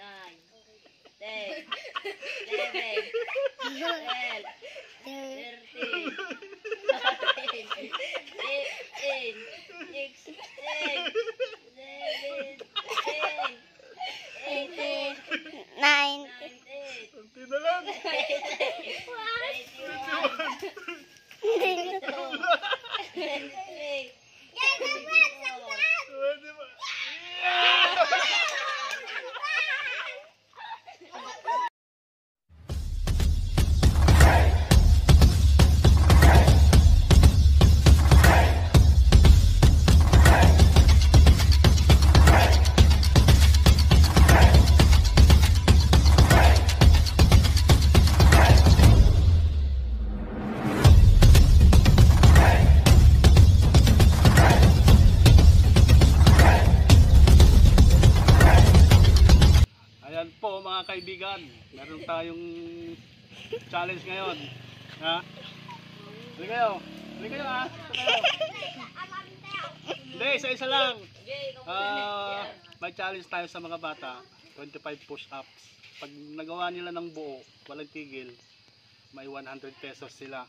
9, 10, 11, 12, 13, 14, 15, 16, 17, 18, 19, 20 na lang. 21. Ayan po mga kaibigan, meron tayong challenge ngayon. Ha? Huli kayo. Huli kayo ha. Hindi, isa-isa lang. May challenge tayo sa mga bata. 25 push-ups. Pag nagawa nila ng buo, walang tigil, may 100 pesos sila.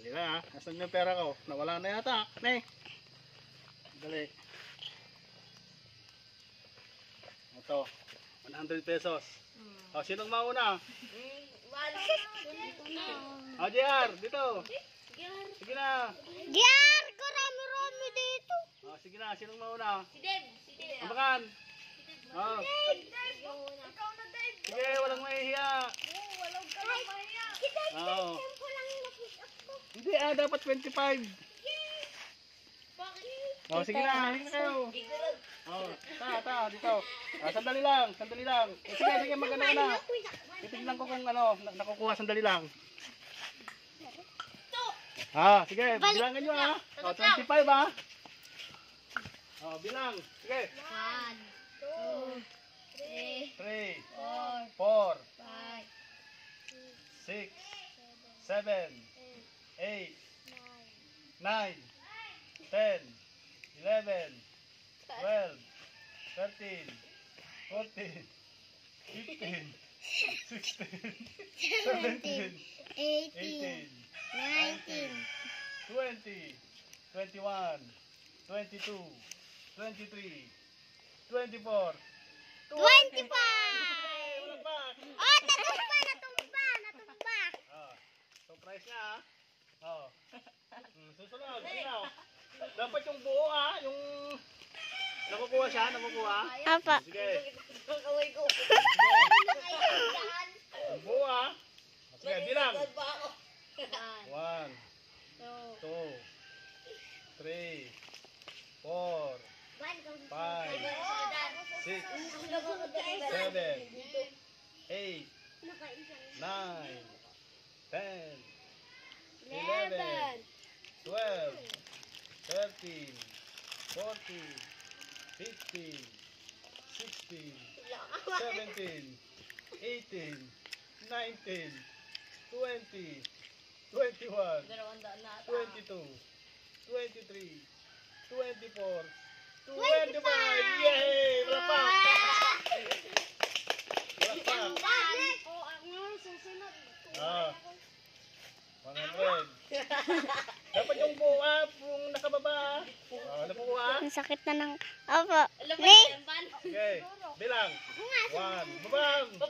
Dali na ha. Nasaan yung pera ko? Nawala na yata. Ne. Dali. Ito. 100 pesos. O, sinong mauna? O, JR, dito. Sige na. JR, karami-rami dito. O, sige na, sinong mauna? Si Deb. Abakan. O. Ikaw na, Dave. Sige, walang mahihiya. Walang ka lang mahiya. Si Dave, Oo. tempo lang yung na-push up ko. Hindi dapat 25. O, sige na, halika na kayo. O, dito. Sandali lang. Sige, maganda ka na. Titignan ko kung ano, nakukuha, sandali lang. Sige, bilangan nyo ha. O, 25 ha. O, bilang. Sige. 1, 2, 3, 3, 4, 4, 5, 6, 7, 8, 9, 10, 11, 12, 13, 14, 15, 16, 17, 18, 18, 19, 20, 21, 22, 23, 24, 25! Wala pa! Oh, natumba! Itong price niya ha. Susunod, ikaw. Dapat yung buo ha, yung nakukuha siya, Apa. Sige. Kakaway ko. Yung buo ha. Sige, bilang. 1, 2, 3, 4, 5, 6, 7, 8, 9, 10, 11, 12, 13, 14, 15, 16, 17, 18, 19, 20, 21, 22, 23, 24, 25! Yay! Wala pa! Ah, 100. Dapat yung buha, yung nakababa. Nakukuha. Ang sakit na ng... Apa. Okay, bilang. 1, babang. 2,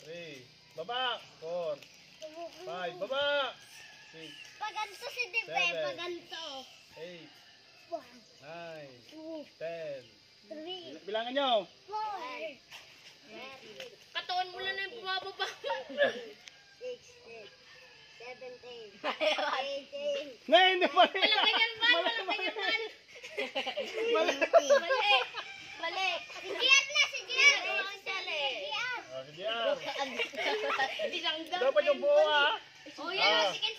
3, baba. 4, 5, baba. 6, Paganto si Dibe, 7, paganto. 8, 1, 9, 2, 10. 3, Bilangan nyo. 4, Katawan mo lang na yung bumababa. 16, 17, 18, Na, hindi pa rin. Walang ganyan man. Mali. Si Gian na, si Gian. Si JR. Dinangdang. Dapat yung buo ha. Oh, yan. Sige,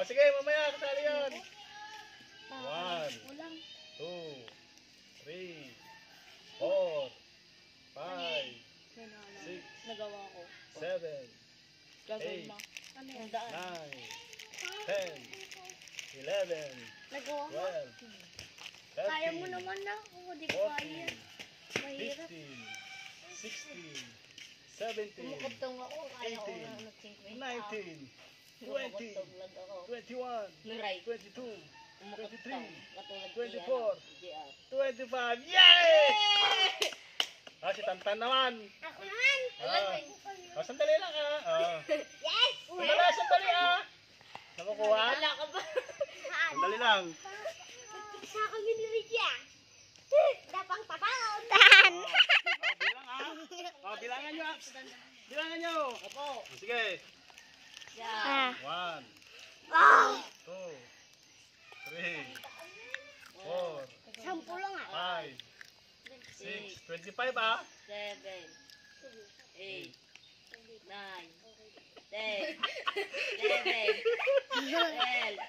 Sige, mamaya kasali yan. 1, 2, 3, 4, 5, 6, Nagawa ko. 7, 8, 9, 10, 11, Nagawa mo. 12, Kaya mo 13, naman na. Di ko kaya. 14, Mahirap. 15, 16, 17, Kumukuptong ako. Kaya ko 18, na nag-50. 19, 20, Kumukuptong lang ako. 21, Nuray. 22, Kumukuptong. 23, Katulad 24, JR. 25. Yay! Ah, si Tantan naman. Ako naman. Ah, sandali lang ah. Ah. Yes! Sandali ah. Nakukuha? Wala ka ba? Sandali lang. Sa kami ni Lydia. Dapang papaon. Bilang ah. Oh, bilangan nyo ah. Bilangan nyo. Opo. Sige. Yeah. 1, Wow! 2, 3, 4, Sampu lang ah. 5, 6, 25 ah. 7, 8, 9, 10, 11, 12,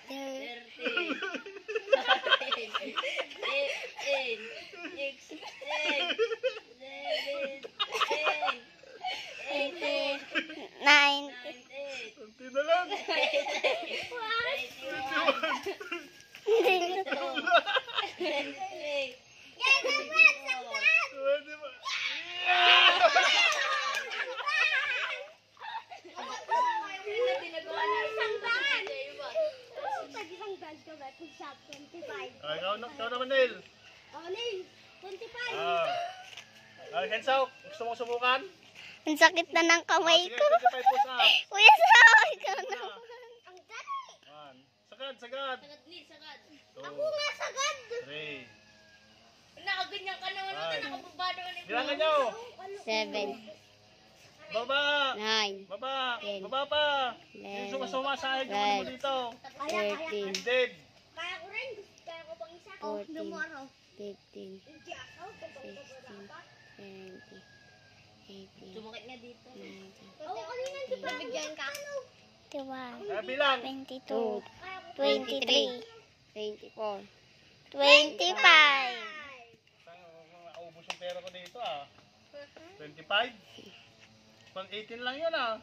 13, 14, 15, 16, 17, 18, 9. 19, Kunti na lang. 23, Pwede ba? Ah, ikaw naman, Neil. Ah. Ah, Kenzo, gusto mong subukan? Ang sakit na ng kamay Sige, ko. 25 push up. Kuya Sao, ikaw naman. Ang dali. 1. Sagad, sagad. sagad ni, sagad. 2, Ako nga sagad. 3. Nakaganyan ka naman Ay. ito, nakababa naman ito. Bilangan nyo. 7, Baba. 9, Baba. 10, Baba pa. 11, Yung sumasahig naman mo dito. 13, Dibdib. Kaya ko rin. Kaya ko pang isa. 14, 15, 16, 17, 18, Sumakit nga dito. 19, Oo, kanina di ba? Bigyan ka. 21, Ah, bilang. 22, 23, 24. 25. Naubos yung pera ko dito ah. 25? Pang 18 lang yun ah.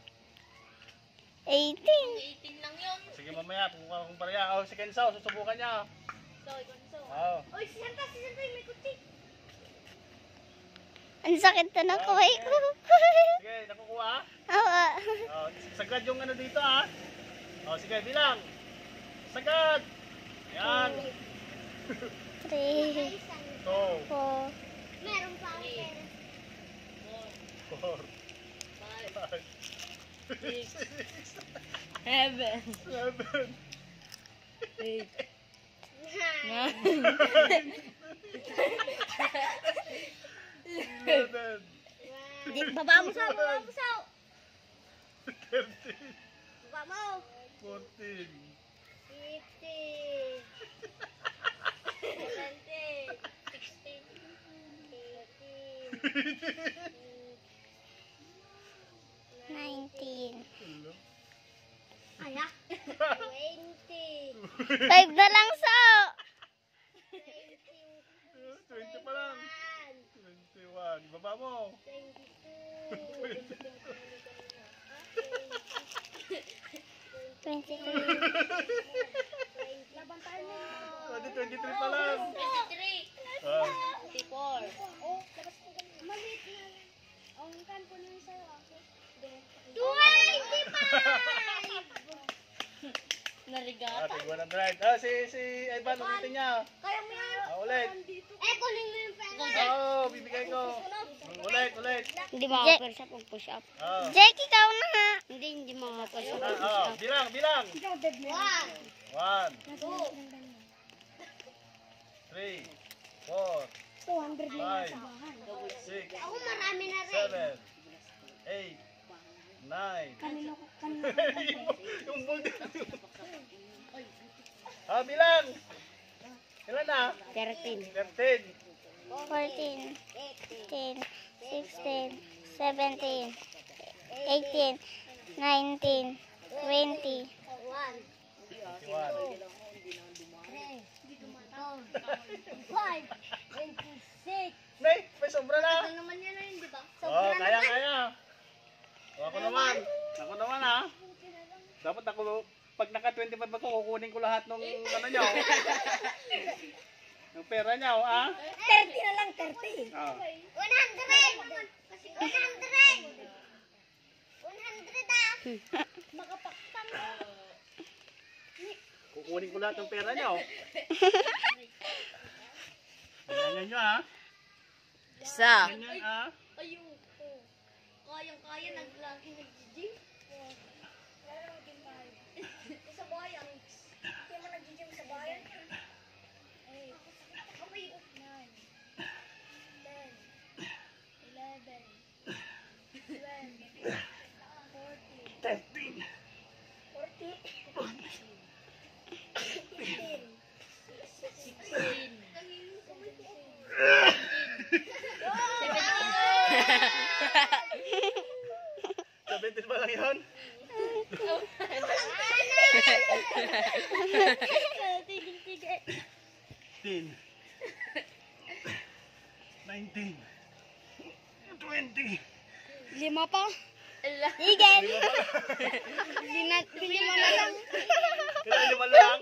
18. 18 lang yun. Sige mamaya, kung pareha. Oh, si Kenzo, susubukan niya. So, ikaw so. Oh. Oy, si Santa, may kuti. Ang sakit na ng kamay ko. Sige, nakukuha. Oo. Oh, sagad yung ano dito ah. Oh, sige, bilang. Sagad. Yan. 3, 2, 4. Meron pa ako pera. 4, 5, 7, 7, 11, Di, baba mo sa, baba mo sa. 13, Baba mo. 14, 15. 17. 16. 19. Ayak. 20. 5 na lang so. 20 pa lang. 21. Baba mo. 23 pa lang. 23, Ah, 24. Maliit na. Ang kan po nun sa'yo ako. 25! Narigata. tig 100. Ah, si Ivan, ulitin niya. Kaya mo yan. Ah, ulit. Kunin mo yung pera. Oo, bibigay ko. Ulit. Hindi makapag-push up pag push up. Ah, Jake, ikaw na nga. Hindi makapag-push up. ah, bilang. 1, 1, 2, 3, 4, 5, 6, Ako marami na rin. 7, 8, 9. Yung bulldog. Ah, bilang. Ilan na? 13. 13. 14, 15, 16, 17, 18, 19, 20, 21. 5, 26. May sobra na. Naman yan na yun, di ba? Oh, kaya. Oh, ako naman ha. Dapat ako, pag naka 25 ako, kukunin ko lahat ng ano nyo. Ng pera nyo, ah. 30 na lang, 30. Ah. 100! 100 ah. Makapaktan. Kukunin ko lahat ng pera niyo. Ganyan nyo ha. Isa. Ganyan ha. Ayoko. Kayang-kaya naglagi nag-gym. Sa bayan. Hindi mo nag-gym sa bayan. 8, 9, 10, 11, 12, 14, 17 ba lang yun? Tigil-tigil. 10 19 20 Lima pa. Tigil. Bili mo na lang. Kailan lima lang?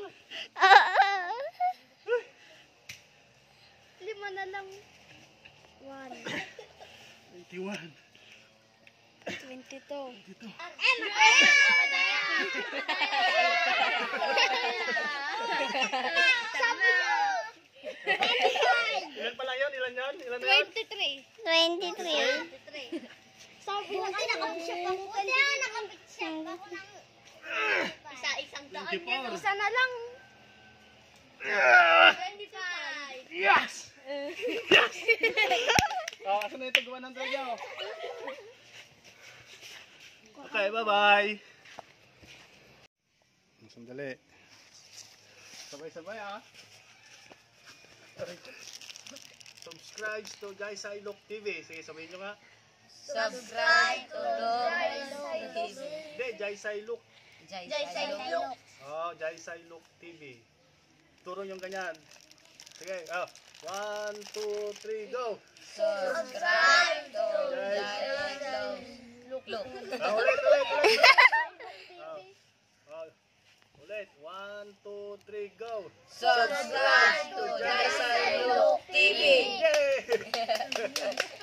Lima na lang. 21 22. Dito. Sabi ko. Ilan pa lang yun? Ilan yun? Ilan na yun? 23. Sabi ko, nakapitsyap ako. Kaya nakapitsyap ako ng... Isang daan yan. 24 Isa na lang. 25. Yes! Yes! Oh, asan na yung tag-100 nyo? Okay, bye-bye. Sandali. Sabay-sabay ha. Subscribe to Guys I Look TV. Sige, sabihin nyo nga. Subscribe to Hindi, Guys I Look. Look. Oh, Guys I Look TV. Turo yung ganyan. Sige, 1, 2, 3, go! Subscribe to Guys. Look. Ulit. Ulit. 1, 2, 3, go! Subscribe to Guys I Look TV. Yay!